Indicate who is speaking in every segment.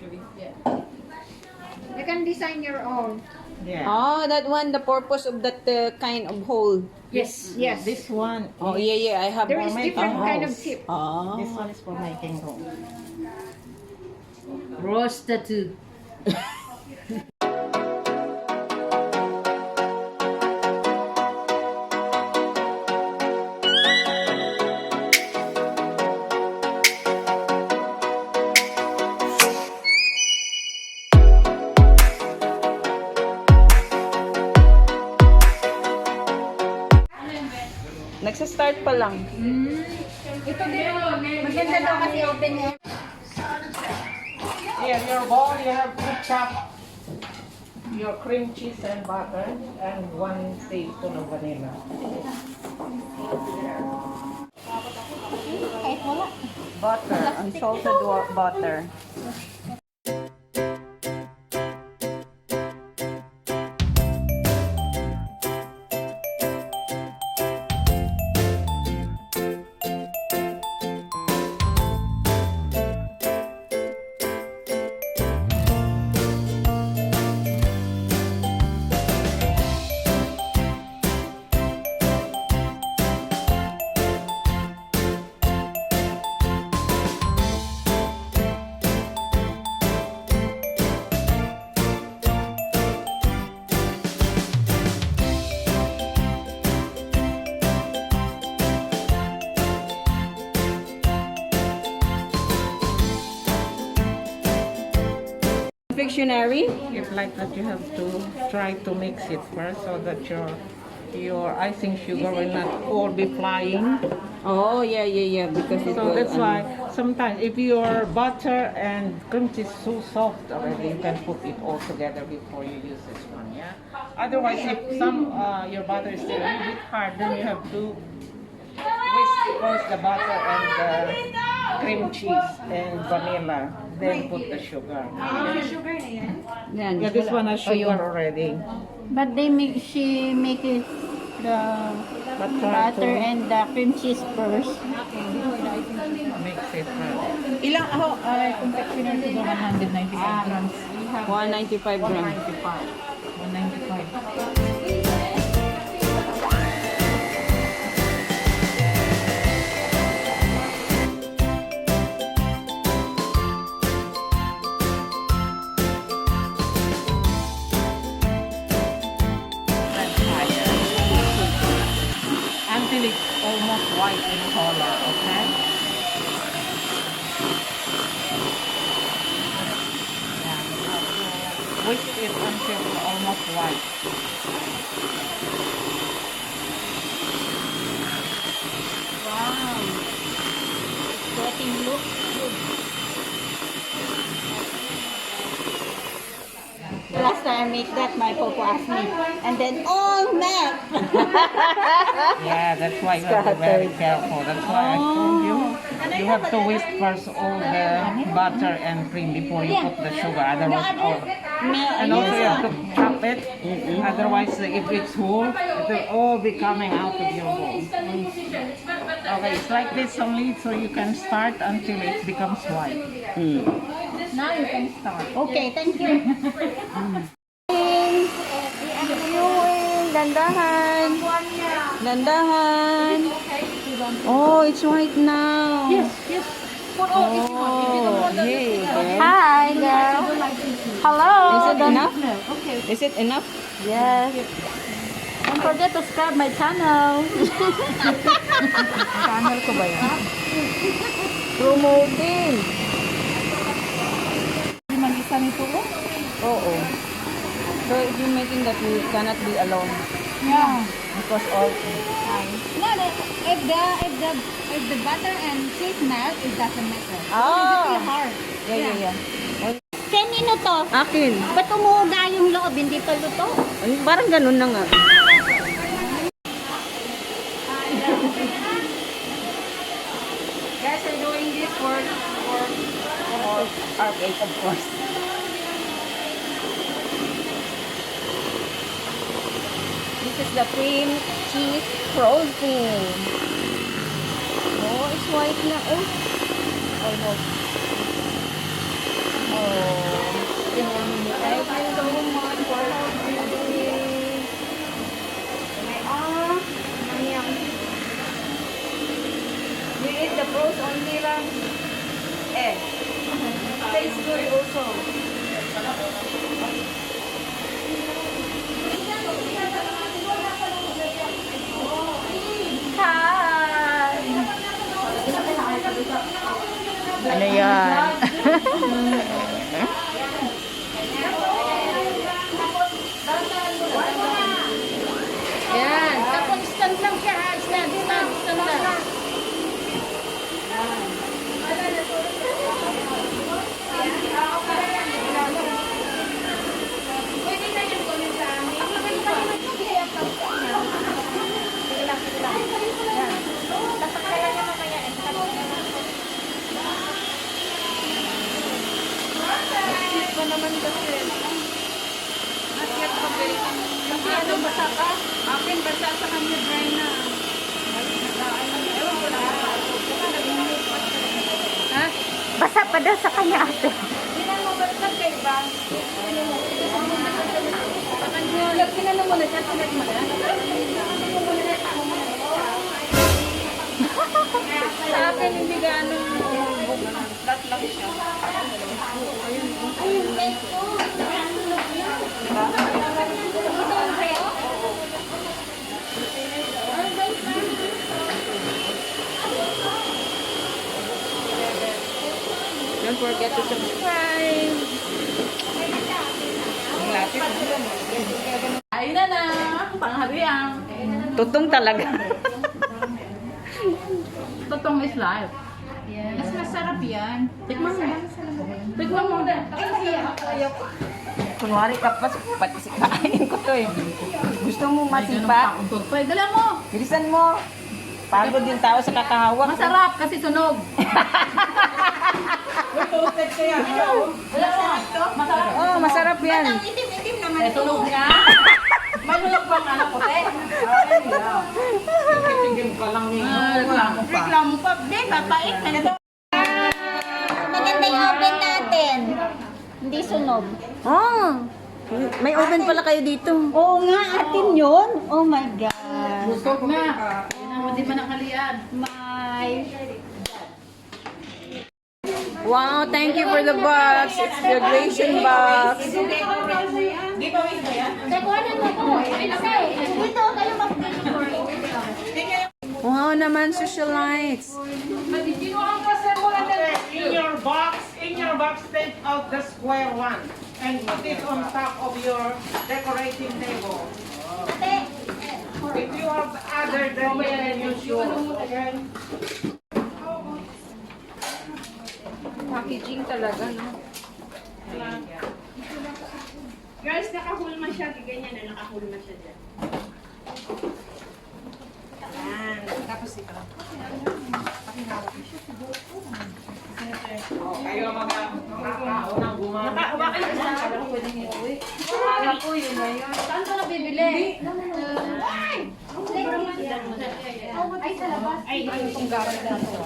Speaker 1: actually.
Speaker 2: Yeah. You can design your own.
Speaker 1: Yeah.
Speaker 3: Oh, that one, the purpose of that kind of hole.
Speaker 2: Yes, yes.
Speaker 1: This one.
Speaker 3: Oh, yeah, I have.
Speaker 2: There is
Speaker 1: making
Speaker 2: different kind of
Speaker 1: rolls.
Speaker 2: tip.
Speaker 3: Oh.
Speaker 1: This one is for making rolls.
Speaker 2: Roasted.
Speaker 3: Nagsa-start pa lang.
Speaker 2: Ito din. Maganda daw kasi open air.
Speaker 1: Yeah, your bowl, you have to chop your cream cheese and butter and 1 tablespoon of vanilla.
Speaker 2: Kahit wala.
Speaker 3: Butter, unsalted butter. Confectionery?
Speaker 1: It's like that you have to try to mix it first so that your icing sugar will not all be flying.
Speaker 3: Oh, yeah, because it
Speaker 1: So
Speaker 3: will,
Speaker 1: that's why sometimes if your butter and cream cheese is so soft already, you can put it all together before you use this one. Yeah. Otherwise, if your butter is still a little bit hard, then you have to whisk first the butter and the cream cheese and vanilla, then put the sugar.
Speaker 3: Yan.
Speaker 1: Yeah, this one has sugar already.
Speaker 2: But she make it the
Speaker 1: But try
Speaker 2: butter
Speaker 1: to
Speaker 2: and the cream cheese first.
Speaker 1: mix it first.
Speaker 2: Ilang confectioners sugar 195 grams.
Speaker 3: 195 grams.
Speaker 1: 195. Until it's almost white in color, okay? Yeah, you have to whisk it until it's almost white.
Speaker 2: Wow. Getting look good. Last time I make that, my popo asked me, and then all melt.
Speaker 1: Yeah, that's why you have to be very careful. That's why I told you. You have to whisk first all the butter and cream before you put the sugar. Otherwise, and also you have to chop it. Otherwise, if it's whole, it will all be coming out of your bowl. Okay, it's like this only, so you can start until it becomes white.
Speaker 2: Now you can start. Okay, thank you.
Speaker 3: Dandahan. Dandahan. Oh, it's white now.
Speaker 2: Yes.
Speaker 3: Oh, yay.
Speaker 2: Hi there. Hello.
Speaker 3: Is it enough?
Speaker 2: Okay.
Speaker 3: Is it enough?
Speaker 2: Yes. Don't forget to subscribe my channel. Channel ko ba yan?
Speaker 3: Promoting.
Speaker 2: Hindi mag-isa nito ko?
Speaker 3: Oo. So if you're making that, you cannot be alone.
Speaker 2: Yeah.
Speaker 3: Because all...
Speaker 2: No, if the butter and cheese melt, it doesn't matter.
Speaker 3: Ah.
Speaker 2: It's hard.
Speaker 3: Yeah.
Speaker 2: Kanino to?
Speaker 3: Akin.
Speaker 2: Ba't umuuga yung loob? Hindi pa luto?
Speaker 3: Ay, parang ganun na nga. Guys, we're doing this for our cake, of course. This is the cream cheese frosting. Oh, it's white na. Oh, almost. Oh. good also.
Speaker 2: Hi! Ano yan? Yan. Tapos stand lang siya ha. Stand lang. Pwede na yung comment sa amin.
Speaker 3: Pa naman kasi. Akyat pa ba? Kasi ano, basa ka? Akin, basa sa kanya, dry na. Ewan ko na.
Speaker 2: Ha? Basa pa daw sa kanya ate.
Speaker 3: Hindi na mo basa kayo ba? Kinano mo na siya, sunod mo na. Sa akin, hindi gaano flat lang siya. Don't forget to subscribe. Ayun na. Panghariang.
Speaker 2: Tutong talaga.
Speaker 3: Totong is live. Mas masarap yan. Tikman mo. Tikman mo.
Speaker 2: Kunwari ka pa, pati si kain ko to eh. Gusto mo masipa?
Speaker 3: Dala mo.
Speaker 2: Bilisan mo. Pagod yung tao sa kakahawak.
Speaker 3: Masarap kasi sunog.
Speaker 2: Oh, masarap yan.
Speaker 3: Itim-itim naman. Eh, sunog nga. May sunog bang anak ko, te?
Speaker 1: Tingin ka lang ni
Speaker 3: Reklamo pa. Reklamo pa. Di, papait.
Speaker 2: Maganda yung oven natin. Hindi sunog. Oh, may oven pala kayo dito. Oo nga, atin yun. Oh my God.
Speaker 3: Busog na. Hindi man nakalian.
Speaker 2: My. Wow, thank you for the box. It's the graduation box.
Speaker 3: Di ba wait ba yan?
Speaker 2: Dito, kayo wow naman, socialites.
Speaker 1: In your box, take out the square one and put it on top of your decorating table. If you have other than you can use yours, okay?
Speaker 3: Packaging talaga, no?
Speaker 4: Girls, nakahulma siya. Ganyan na, nakahulma siya dyan. Yan. Tapos ito.
Speaker 1: Kayo mga unang gumawa.
Speaker 4: Nakahawakan niya sa akin.
Speaker 3: Akala ko yun na yun. Saan ka nabibili?
Speaker 4: Ay, sa labas. Ay,
Speaker 3: Itong gamit na ito.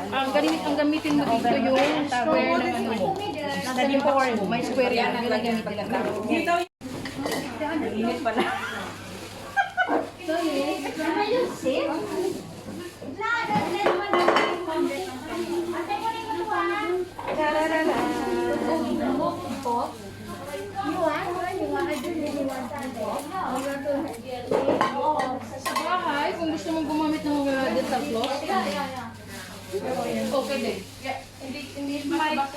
Speaker 3: Ang gamitin mo dito yung square na ano mo. Study form. May square yan. Yun ang gamitin lang tao.
Speaker 4: dito.
Speaker 3: Init pala. Sa bahay, kung gusto mong gumamit ng dental floss, okay din. Hindi masabak.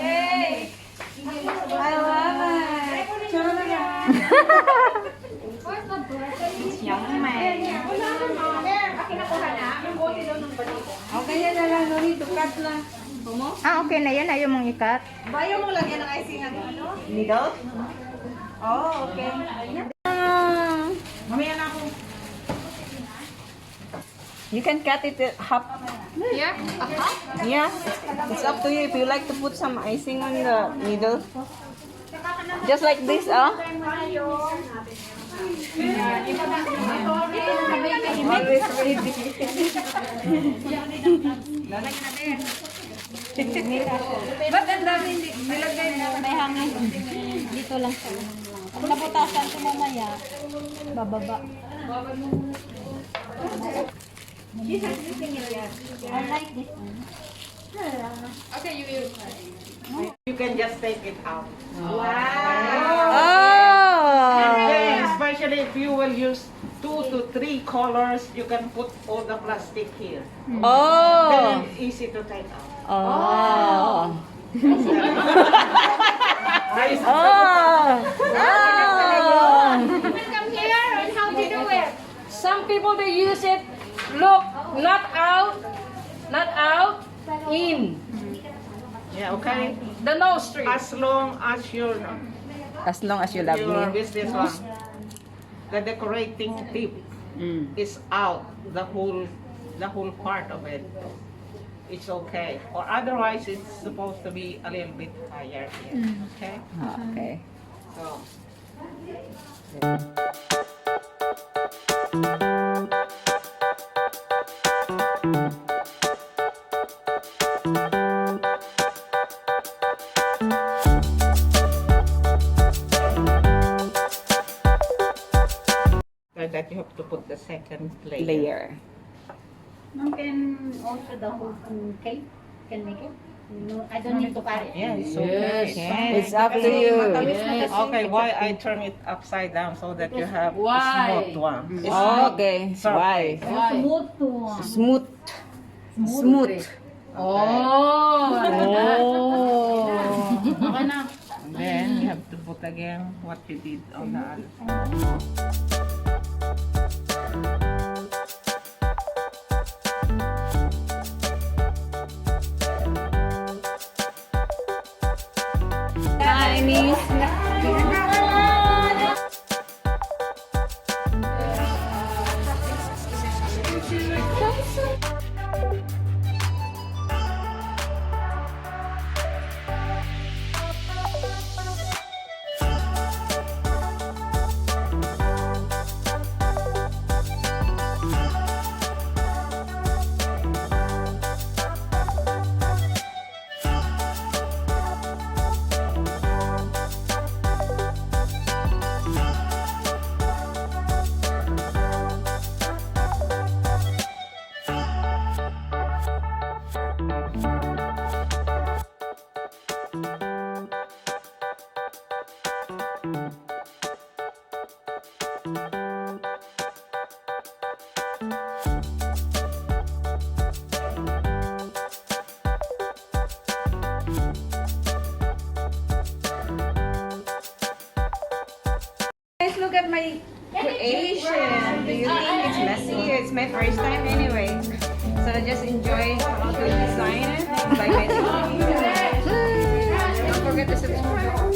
Speaker 3: Okay yan na lang, no need to cut lang.
Speaker 2: Ah, okay na yan. Ayaw mong ikat.
Speaker 4: Bayo mo lagyan ng icing ano? Middle? Oh, okay.
Speaker 1: Mamaya na ako.
Speaker 2: You can cut it half.
Speaker 3: Yeah?
Speaker 2: Yeah, it's up to you if you like to put some icing on the middle. Just like this, oh.
Speaker 3: Always ready. Ba't ang dami nilagay mo?
Speaker 2: May hangin. Dito lang siya. Pag naputasan ko mamaya, bababa. I like this one.
Speaker 3: Okay, you will.
Speaker 1: You can just take it out.
Speaker 2: Oh!
Speaker 1: Then, especially if you will use 2 to 3 colors, you can put all the plastic here.
Speaker 2: Oh!
Speaker 1: Then it's easy to take out.
Speaker 2: Oh!
Speaker 1: Nice.
Speaker 2: Oh!
Speaker 3: Come here and how to do it. Some people they use it. Look, not out, in.
Speaker 1: Yeah, okay.
Speaker 3: The nose strip.
Speaker 1: As long as you love your business one, the decorating tip is out, the whole part of it. It's okay. Or otherwise, it's supposed to be a little bit higher here. Okay.
Speaker 2: Okay.
Speaker 1: So. That you have to put the second layer.
Speaker 2: Mom, can also the whole cake can make it? No, I don't need to cut it.
Speaker 1: Yeah, it's okay.
Speaker 3: Yes.
Speaker 2: It's up to you.
Speaker 1: Okay, why I turn it upside down so that you have
Speaker 3: Why?
Speaker 1: smooth one. It's
Speaker 2: Okay.
Speaker 1: surface.
Speaker 3: Why?
Speaker 2: Smooth. Smooth.
Speaker 3: Oh. Okay na.
Speaker 1: And then you have to put again what you did on the other side.
Speaker 2: Chinese.
Speaker 4: Guys, look at my creation. Do you think it's messy? It's my first time anyway. So I just enjoy how to design it by making. Don't forget to subscribe.